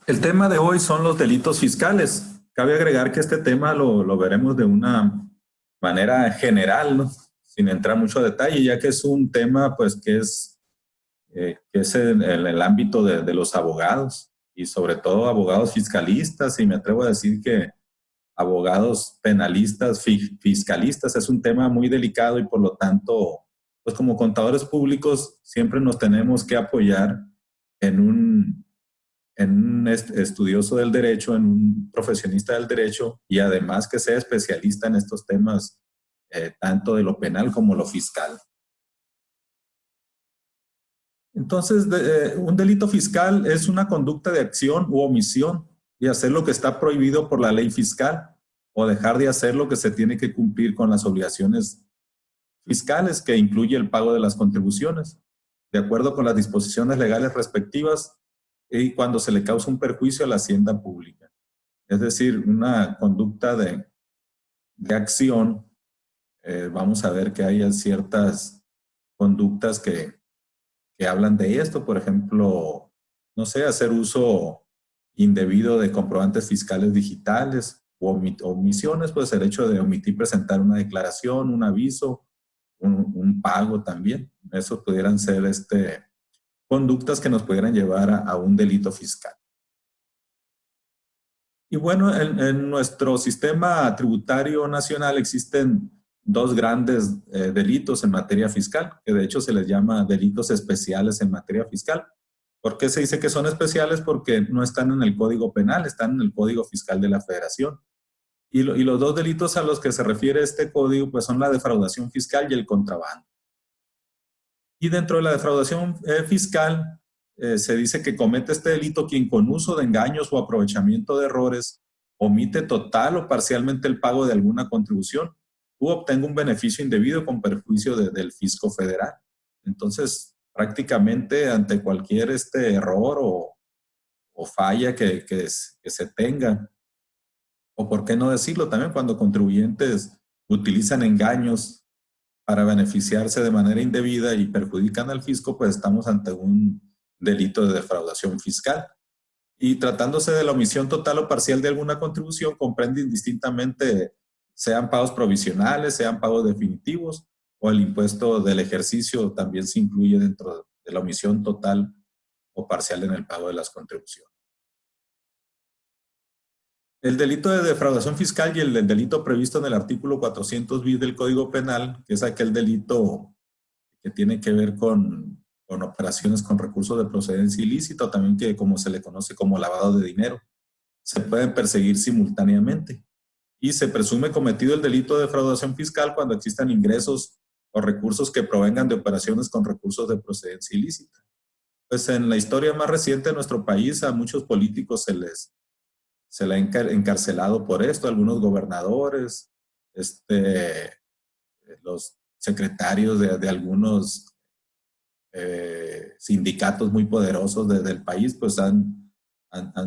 El tema de hoy son los delitos fiscales. Cabe agregar que este tema lo veremos de una manera general, ¿no? Sin entrar mucho a detalle, ya que es un tema pues que es en el ámbito de los abogados y sobre todo abogados fiscalistas, y me atrevo a decir que abogados penalistas, fiscalistas. Es un tema muy delicado y por lo tanto, pues como contadores públicos siempre nos tenemos que apoyar en un estudioso del derecho, en un profesionista del derecho y además que sea especialista en estos temas, tanto de lo penal como lo fiscal. Entonces, un delito fiscal es una conducta de acción u omisión y hacer lo que está prohibido por la ley fiscal o dejar de hacer lo que se tiene que cumplir con las obligaciones fiscales, que incluye el pago de las contribuciones, de acuerdo con las disposiciones legales respectivas y cuando se le causa un perjuicio a la hacienda pública. Es decir, una conducta de acción. Vamos a ver que hay ciertas conductas que hablan de esto, por ejemplo, no sé, hacer uso indebido de comprobantes fiscales digitales o omisiones, pues el hecho de omitir presentar una declaración, un aviso, un pago también. Eso pudieran ser conductas que nos pudieran llevar a un delito fiscal. Y bueno, en nuestro sistema tributario nacional existen dos grandes delitos en materia fiscal, que de hecho se les llama delitos especiales en materia fiscal. ¿Por qué se dice que son especiales? Porque no están en el Código Penal, están en el Código Fiscal de la Federación. Y los dos delitos a los que se refiere este código pues son la defraudación fiscal y el contrabando. Y dentro de la defraudación fiscal se dice que comete este delito quien con uso de engaños o aprovechamiento de errores omite total o parcialmente el pago de alguna contribución u obtenga un beneficio indebido con perjuicio del fisco federal. Entonces, prácticamente ante cualquier error o falla que se tenga, o por qué no decirlo también cuando contribuyentes utilizan engaños para beneficiarse de manera indebida y perjudican al fisco, pues estamos ante un delito de defraudación fiscal. Y tratándose de la omisión total o parcial de alguna contribución, comprende indistintamente sean pagos provisionales, sean pagos definitivos, o el impuesto del ejercicio también se incluye dentro de la omisión total o parcial en el pago de las contribuciones. El delito de defraudación fiscal y el delito previsto en el artículo 400 bis del Código Penal, que es aquel delito que tiene que ver con operaciones con recursos de procedencia ilícita, o también que como se le conoce como lavado de dinero, se pueden perseguir simultáneamente. Y se presume cometido el delito de defraudación fiscal cuando existan ingresos o recursos que provengan de operaciones con recursos de procedencia ilícita. Pues en la historia más reciente de nuestro país a muchos políticos se le ha encarcelado por esto, algunos gobernadores, los secretarios de algunos sindicatos muy poderosos del país, pues han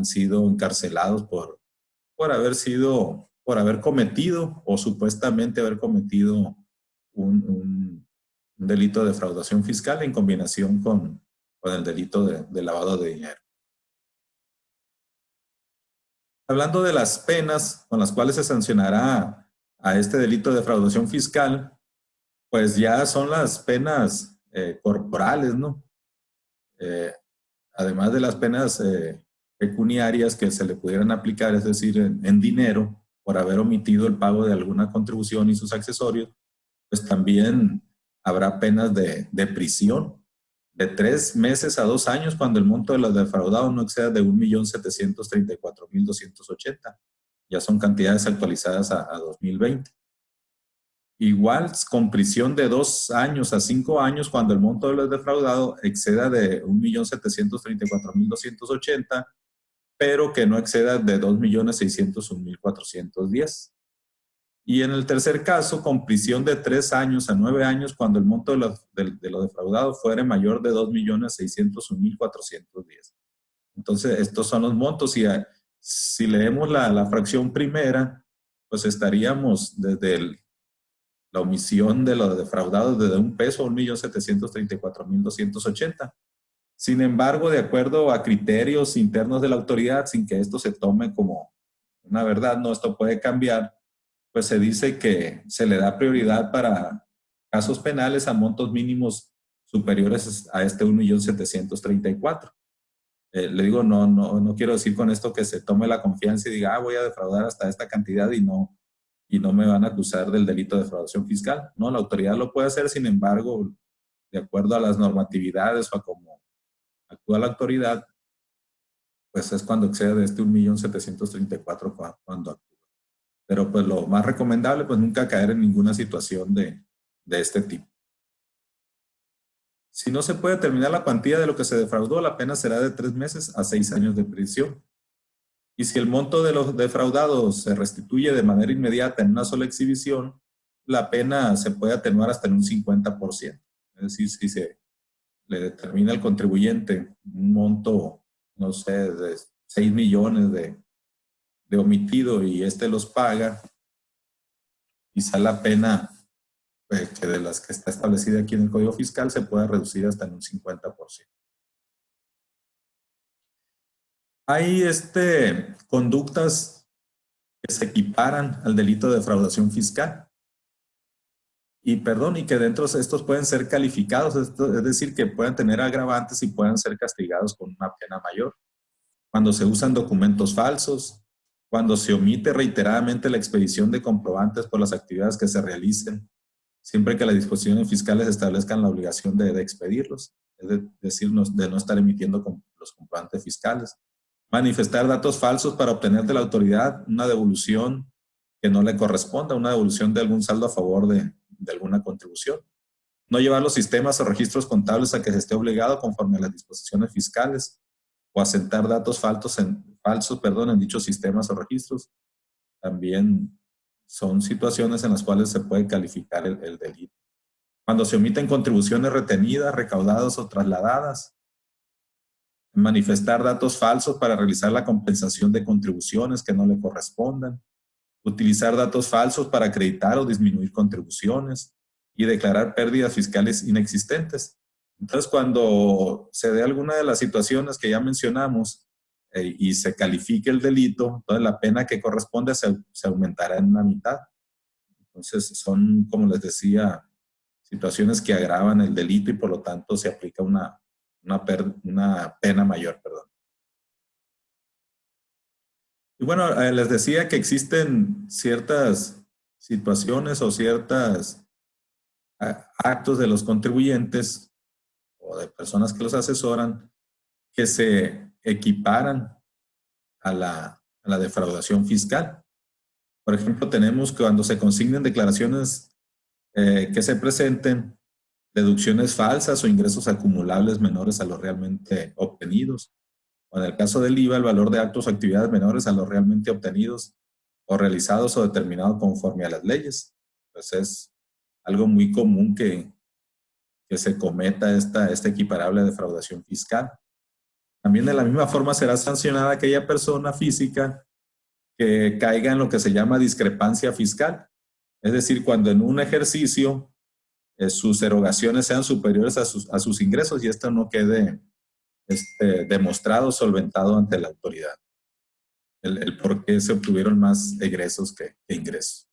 sido encarcelados por haber cometido o supuestamente haber cometido un delito de defraudación fiscal en combinación con el delito de lavado de dinero. Hablando de las penas con las cuales se sancionará a este delito de defraudación fiscal, pues ya son las penas corporales, ¿no? Además de las penas pecuniarias que se le pudieran aplicar, es decir, en dinero, por haber omitido el pago de alguna contribución y sus accesorios, pues también habrá penas de prisión de 3 meses a 2 años cuando el monto de los defraudados no exceda de 1.734.280. Ya son cantidades actualizadas a 2020. Igual con prisión de 2 años a 5 años cuando el monto de los defraudados exceda de 1.734.280, pero que no exceda de 2.601.410. Y en el tercer caso, con prisión de 3 años a 9 años cuando el monto de lo defraudado fuere mayor de 2.601.410. Entonces, estos son los montos. Y si leemos la fracción primera, pues estaríamos desde la omisión de los defraudados desde 1 peso a 1.734.280. Sin embargo, de acuerdo a criterios internos de la autoridad, sin que esto se tome como una verdad, no, esto puede cambiar, pues se dice que se le da prioridad para casos penales a montos mínimos superiores a este 1.734.000. Le digo, no quiero decir con esto que se tome la confianza y diga, voy a defraudar hasta esta cantidad y no me van a acusar del delito de defraudación fiscal. No, la autoridad lo puede hacer, sin embargo, de acuerdo a las normatividades o a cómo actúa la autoridad, pues es cuando excede de este 1.734.000 cuando actúa. Pero pues lo más recomendable, pues nunca caer en ninguna situación de este tipo. Si no se puede determinar la cuantía de lo que se defraudó, la pena será de 3 meses a 6 años de prisión. Y si el monto de los defraudados se restituye de manera inmediata en una sola exhibición, la pena se puede atenuar hasta en un 50%. Es decir, si se le determina al contribuyente un monto, no sé, de 6 millones de omitido y este los paga, quizá la pena que de las que está establecida aquí en el Código Fiscal se pueda reducir hasta en un 50%. Hay conductas que se equiparan al delito de defraudación fiscal y que dentro de estos pueden ser calificados, es decir, que puedan tener agravantes y puedan ser castigados con una pena mayor. Cuando se usan documentos falsos, cuando se omite reiteradamente la expedición de comprobantes por las actividades que se realicen, siempre que las disposiciones fiscales establezcan la obligación de expedirlos, es decir, de no estar emitiendo los comprobantes fiscales. Manifestar datos falsos para obtener de la autoridad una devolución que no le corresponda, una devolución de algún saldo a favor de alguna contribución. No llevar los sistemas o registros contables a que se esté obligado conforme a las disposiciones fiscales o asentar datos falsos en dichos sistemas o registros. También son situaciones en las cuales se puede calificar el delito. Cuando se omiten contribuciones retenidas, recaudadas o trasladadas. Manifestar datos falsos para realizar la compensación de contribuciones que no le correspondan. Utilizar datos falsos para acreditar o disminuir contribuciones y declarar pérdidas fiscales inexistentes. Entonces, cuando se dé alguna de las situaciones que ya mencionamos y se califique el delito, entonces la pena que corresponde se aumentará en una mitad. Entonces, son, como les decía, situaciones que agravan el delito y por lo tanto se aplica una pena mayor, perdón. Y bueno, les decía que existen ciertas situaciones o ciertos actos de los contribuyentes o de personas que los asesoran que se equiparan a la defraudación fiscal. Por ejemplo, tenemos que cuando se consignen declaraciones que se presenten deducciones falsas o ingresos acumulables menores a los realmente obtenidos. O en el caso del IVA, el valor de actos o actividades menores a los realmente obtenidos o realizados o determinados conforme a las leyes. Pues es algo muy común que se cometa esta equiparable defraudación fiscal. También de la misma forma será sancionada aquella persona física que caiga en lo que se llama discrepancia fiscal. Es decir, cuando en un ejercicio sus erogaciones sean superiores a sus ingresos y esto no quede demostrado, solventado ante la autoridad. El por qué se obtuvieron más egresos que ingresos.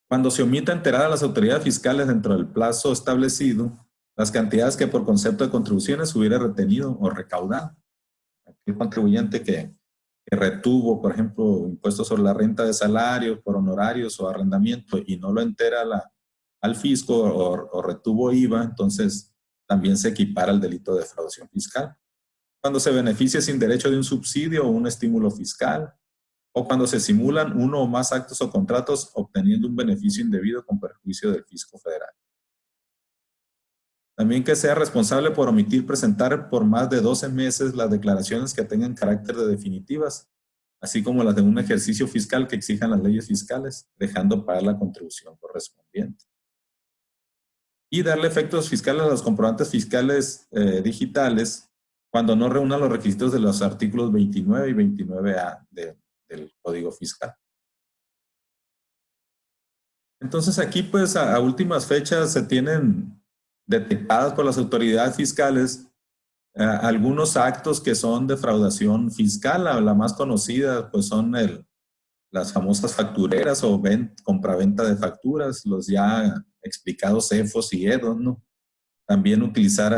Cuando se omita enterar a las autoridades fiscales dentro del plazo establecido las cantidades que por concepto de contribuciones hubiera retenido o recaudado. Aquel contribuyente que retuvo, por ejemplo, impuestos sobre la renta de salarios, por honorarios o arrendamiento y no lo entera al fisco o retuvo IVA, entonces también se equipara al delito de defraudación fiscal. Cuando se beneficia sin derecho de un subsidio o un estímulo fiscal, o cuando se simulan uno o más actos o contratos obteniendo un beneficio indebido con perjuicio del fisco federal. También que sea responsable por omitir presentar por más de 12 meses las declaraciones que tengan carácter de definitivas, así como las de un ejercicio fiscal que exijan las leyes fiscales, dejando pagar la contribución correspondiente. Y darle efectos fiscales a los comprobantes fiscales digitales cuando no reúnan los requisitos de los artículos 29 y 29A del Código Fiscal. Entonces aquí pues a últimas fechas se tienen detectadas por las autoridades fiscales Algunos actos que son defraudación fiscal, la más conocida pues son las famosas factureras o compraventa de facturas, los ya explicados CEFOS y EDOS, ¿no? También utilizar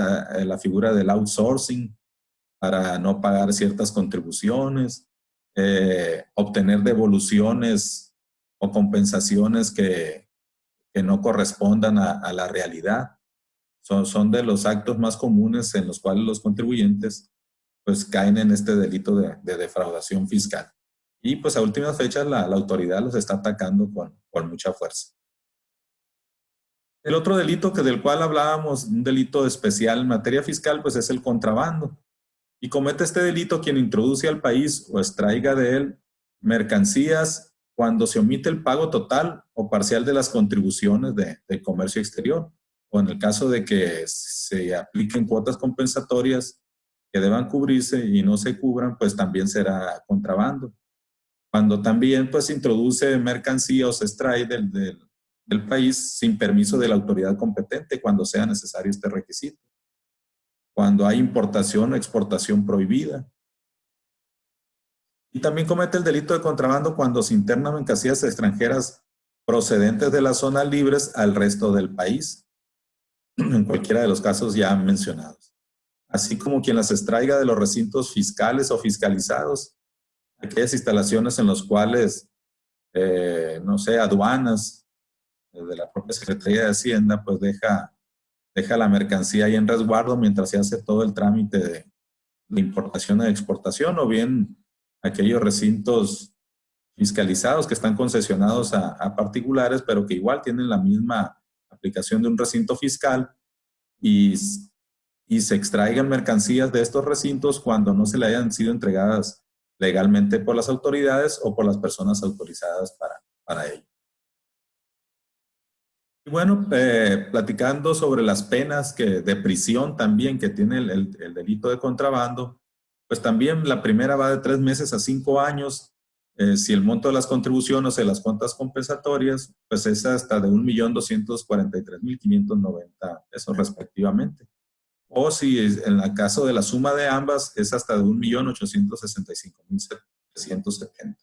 la figura del outsourcing para no pagar ciertas contribuciones, obtener devoluciones o compensaciones que no correspondan a la realidad. Son de los actos más comunes en los cuales los contribuyentes pues caen en este delito de defraudación fiscal. Y pues a últimas fechas la autoridad los está atacando con mucha fuerza. El otro delito del cual hablábamos, un delito especial en materia fiscal, pues es el contrabando. Y comete este delito quien introduce al país o extraiga de él mercancías cuando se omite el pago total o parcial de las contribuciones del comercio exterior, o en el caso de que se apliquen cuotas compensatorias que deban cubrirse y no se cubran, pues también será contrabando. Cuando también pues introduce mercancía o se extrae del país sin permiso de la autoridad competente cuando sea necesario este requisito. Cuando hay importación o exportación prohibida. Y también comete el delito de contrabando cuando se internan mercancías extranjeras procedentes de las zonas libres al resto del país, en cualquiera de los casos ya mencionados. Así como quien las extraiga de los recintos fiscales o fiscalizados, aquellas instalaciones en las cuales, no sé, aduanas de la propia Secretaría de Hacienda, pues deja la mercancía ahí en resguardo mientras se hace todo el trámite de importación y exportación, o bien aquellos recintos fiscalizados que están concesionados a particulares, pero que igual tienen la misma aplicación de un recinto fiscal y se extraigan mercancías de estos recintos cuando no se le hayan sido entregadas legalmente por las autoridades o por las personas autorizadas para ello. Y bueno, platicando sobre las penas de prisión también que tiene el delito de contrabando, pues también la primera va de 3 meses a 5 años. Si el monto de las contribuciones o las cuentas compensatorias, pues es hasta de 1.243.590 pesos respectivamente. O si en el caso de la suma de ambas, es hasta de 1.865.770.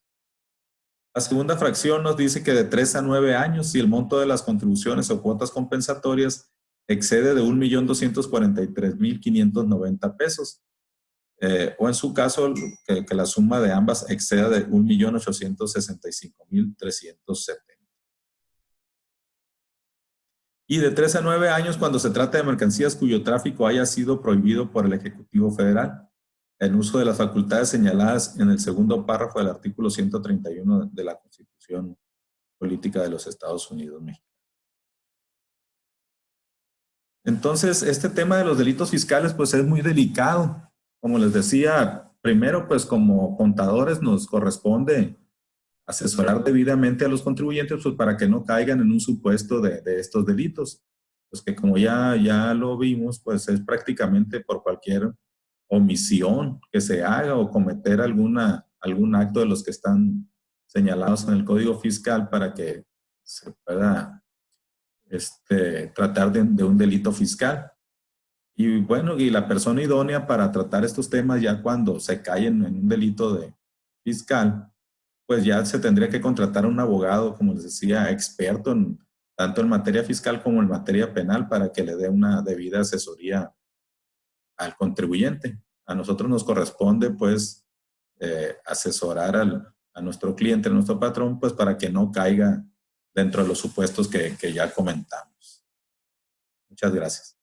La segunda fracción nos dice que de 3 a 9 años, si el monto de las contribuciones o cuotas compensatorias excede de 1.243.590 pesos, o en su caso, que la suma de ambas exceda de 1.865.370. Y de 3 a 9 años cuando se trata de mercancías cuyo tráfico haya sido prohibido por el Ejecutivo Federal, en uso de las facultades señaladas en el segundo párrafo del artículo 131 de la Constitución Política de los Estados Unidos Mexicanos. Entonces, este tema de los delitos fiscales pues es muy delicado. Como les decía, primero pues como contadores nos corresponde asesorar debidamente a los contribuyentes pues, para que no caigan en un supuesto de estos delitos. Pues que como ya lo vimos, pues es prácticamente por cualquier omisión que se haga o cometer algún acto de los que están señalados en el Código Fiscal para que se pueda tratar de un delito fiscal. Y bueno, y la persona idónea para tratar estos temas ya cuando se caen en un delito fiscal, pues ya se tendría que contratar a un abogado, como les decía, experto tanto en materia fiscal como en materia penal para que le dé una debida asesoría al contribuyente. A nosotros nos corresponde, pues, asesorar a nuestro cliente, a nuestro patrón, pues, para que no caiga dentro de los supuestos que ya comentamos. Muchas gracias.